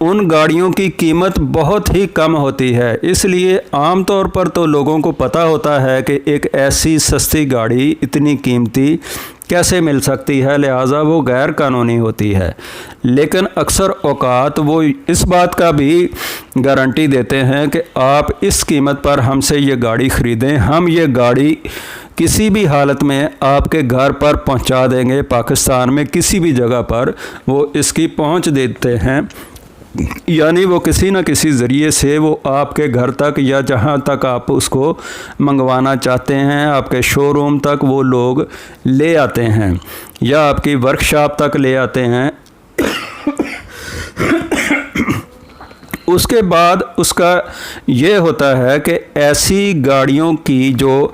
ان گاڑیوں کی قیمت بہت ہی کم ہوتی ہے، اس لیے عام طور پر تو لوگوں کو پتہ ہوتا ہے کہ ایک ایسی سستی گاڑی اتنی قیمتی کیسے مل سکتی ہے، لہٰذا وہ غیر قانونی ہوتی ہے۔ لیکن اکثر اوقات وہ اس بات کا بھی گارنٹی دیتے ہیں کہ آپ اس قیمت پر ہم سے یہ گاڑی خریدیں، ہم یہ گاڑی کسی بھی حالت میں آپ کے گھر پر پہنچا دیں گے۔ پاکستان میں کسی بھی جگہ پر وہ اس کی پہنچ دیتے ہیں، یعنی وہ کسی نہ کسی ذریعے سے وہ آپ کے گھر تک یا جہاں تک آپ اس کو منگوانا چاہتے ہیں، آپ کے شو روم تک وہ لوگ لے آتے ہیں یا آپ کی ورکشاپ تک لے آتے ہیں۔ اس کے بعد اس کا یہ ہوتا ہے کہ ایسی گاڑیوں کی جو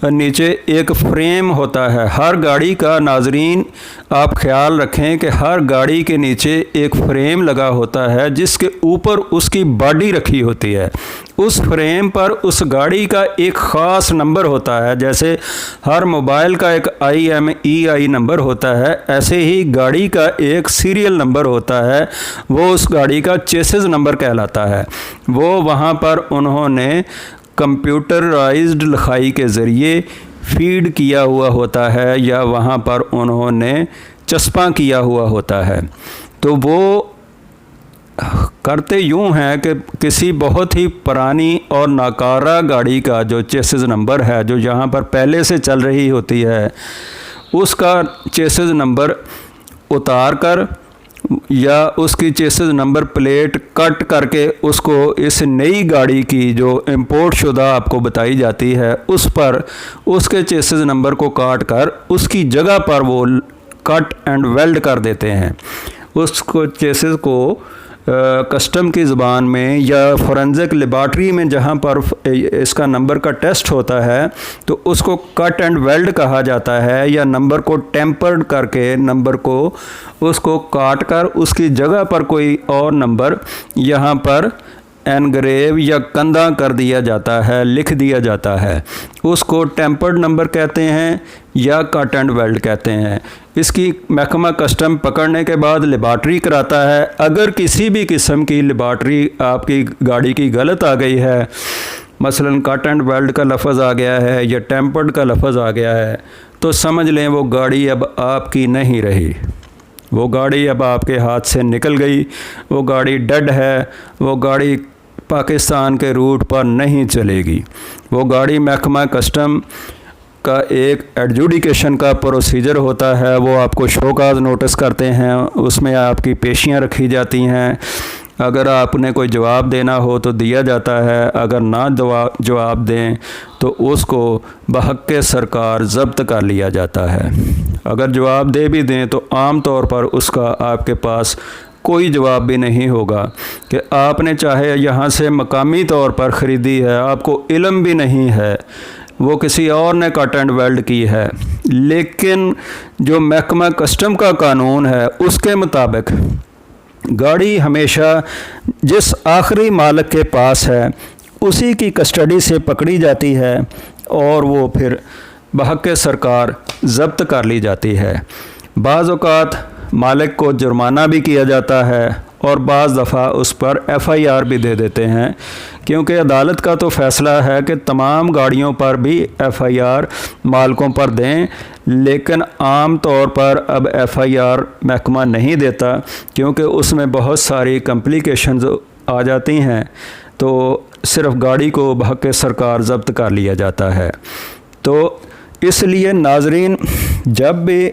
نیچے ایک فریم ہوتا ہے، ہر گاڑی کا ناظرین آپ خیال رکھیں کہ ہر گاڑی کے نیچے ایک فریم لگا ہوتا ہے جس کے اوپر اس کی باڈی رکھی ہوتی ہے۔ اس فریم پر اس گاڑی کا ایک خاص نمبر ہوتا ہے، جیسے ہر موبائل کا ایک IMEI نمبر ہوتا ہے، ایسے ہی گاڑی کا ایک سیریل نمبر ہوتا ہے، وہ اس گاڑی کا چیسز نمبر کہلاتا ہے۔ وہ وہاں پر انہوں نے کمپیوٹرائزڈ لکھائی کے ذریعے فیڈ کیا ہوا ہوتا ہے یا وہاں پر انہوں نے چسپاں کیا ہوا ہوتا ہے۔ تو وہ کرتے یوں ہیں کہ کسی بہت ہی پرانی اور ناکارہ گاڑی کا جو چیسز نمبر ہے، جو یہاں پر پہلے سے چل رہی ہوتی ہے، اس کا چیسز نمبر اتار کر یا اس کی چیسز نمبر پلیٹ کٹ کر کے اس کو اس نئی گاڑی کی جو امپورٹ شدہ آپ کو بتائی جاتی ہے اس پر اس کے چیسز نمبر کو کاٹ کر اس کی جگہ پر وہ کٹ اینڈ ویلڈ کر دیتے ہیں۔ اس کو چیسز کو کسٹم کی زبان میں یا فورنزک لیبارٹری میں جہاں پر اس کا نمبر کا ٹیسٹ ہوتا ہے تو اس کو کٹ اینڈ ویلڈ کہا جاتا ہے، یا نمبر کو ٹیمپرڈ کر کے نمبر کو اس کو کاٹ کر اس کی جگہ پر کوئی اور نمبر یہاں پر انگریو یا کندہ کر دیا جاتا ہے، لکھ دیا جاتا ہے۔ اس کو ٹیمپرڈ نمبر کہتے ہیں یا کٹ اینڈ ویلڈ کہتے ہیں۔ اس کی محکمہ کسٹم پکڑنے کے بعد لیبارٹری کراتا ہے۔ اگر کسی بھی قسم کی لیبارٹری آپ کی گاڑی کی غلط آ گئی ہے، مثلا کٹ اینڈ ویلڈ کا لفظ آ گیا ہے یا ٹیمپرڈ کا لفظ آ گیا ہے، تو سمجھ لیں وہ گاڑی اب آپ کی نہیں رہی، وہ گاڑی اب آپ کے ہاتھ سے نکل گئی، وہ گاڑی ڈیڈ ہے، وہ گاڑی پاکستان کے روٹ پر نہیں چلے گی۔ وہ گاڑی محکمہ کسٹم کا ایک ایڈجوڈیکیشن کا پروسیجر ہوتا ہے، وہ آپ کو شوکاز نوٹس کرتے ہیں، اس میں آپ کی پیشیاں رکھی جاتی ہیں۔ اگر آپ نے کوئی جواب دینا ہو تو دیا جاتا ہے، اگر نہ جواب دیں تو اس کو بحق سرکار ضبط کر لیا جاتا ہے۔ اگر جواب دے بھی دیں تو عام طور پر اس کا آپ کے پاس کوئی جواب بھی نہیں ہوگا کہ آپ نے چاہے یہاں سے مقامی طور پر خریدی ہے، آپ کو علم بھی نہیں ہے، وہ کسی اور نے کٹ اینڈ ویلڈ کی ہے، لیکن جو محکمہ کسٹم کا قانون ہے اس کے مطابق گاڑی ہمیشہ جس آخری مالک کے پاس ہے اسی کی کسٹڈی سے پکڑی جاتی ہے اور وہ پھر بحق سرکار ضبط کر لی جاتی ہے۔ بعض اوقات مالک کو جرمانہ بھی کیا جاتا ہے اور بعض دفعہ اس پر FIR بھی دے دیتے ہیں، کیونکہ عدالت کا تو فیصلہ ہے کہ تمام گاڑیوں پر بھی FIR مالکوں پر دیں، لیکن عام طور پر اب FIR محکمہ نہیں دیتا کیونکہ اس میں بہت ساری کمپلیکیشنز آ جاتی ہیں، تو صرف گاڑی کو بحق سرکار ضبط کر لیا جاتا ہے۔ تو اس لیے ناظرین، جب بھی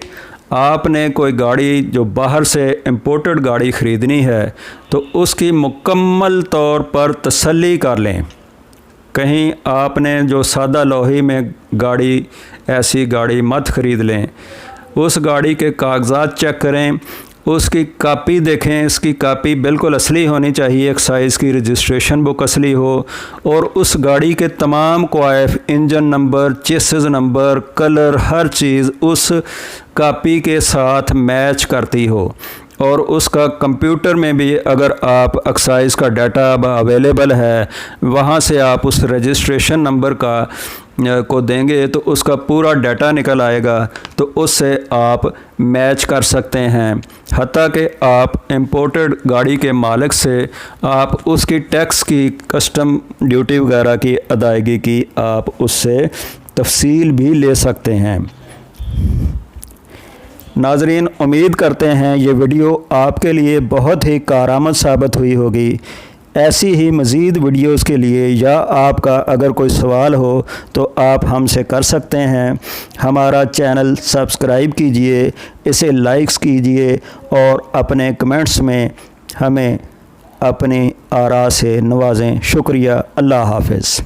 آپ نے کوئی گاڑی جو باہر سے امپورٹڈ گاڑی خریدنی ہے تو اس کی مکمل طور پر تسلی کر لیں۔ کہیں آپ نے جو سادہ لوہی میں گاڑی ایسی گاڑی مت خرید لیں، اس گاڑی کے کاغذات چیک کریں، اس کی کاپی دیکھیں، اس کی کاپی بالکل اصلی ہونی چاہیے، ایکسائز کی رجسٹریشن بک اصلی ہو، اور اس گاڑی کے تمام کوائف، انجن نمبر، چیسز نمبر، کلر، ہر چیز اس کاپی کے ساتھ میچ کرتی ہو۔ اور اس کا کمپیوٹر میں بھی اگر آپ ایکسائز کا ڈیٹا اویلیبل ہے وہاں سے آپ اس رجسٹریشن نمبر کو دیں گے تو اس کا پورا ڈیٹا نکل آئے گا، تو اس سے آپ میچ کر سکتے ہیں۔ حتیٰ کہ آپ امپورٹڈ گاڑی کے مالک سے آپ اس کی ٹیکس کی کسٹم ڈیوٹی وغیرہ کی ادائیگی کی آپ اس سے تفصیل بھی لے سکتے ہیں۔ ناظرین، امید کرتے ہیں یہ ویڈیو آپ کے لیے بہت ہی کارآمد ثابت ہوئی ہوگی۔ ایسی ہی مزید ویڈیوز کے لیے یا آپ کا اگر کوئی سوال ہو تو آپ ہم سے کر سکتے ہیں۔ ہمارا چینل سبسکرائب کیجئے، اسے لائکس کیجئے اور اپنے کمنٹس میں ہمیں اپنی آراء سے نوازیں۔ شکریہ۔ اللہ حافظ۔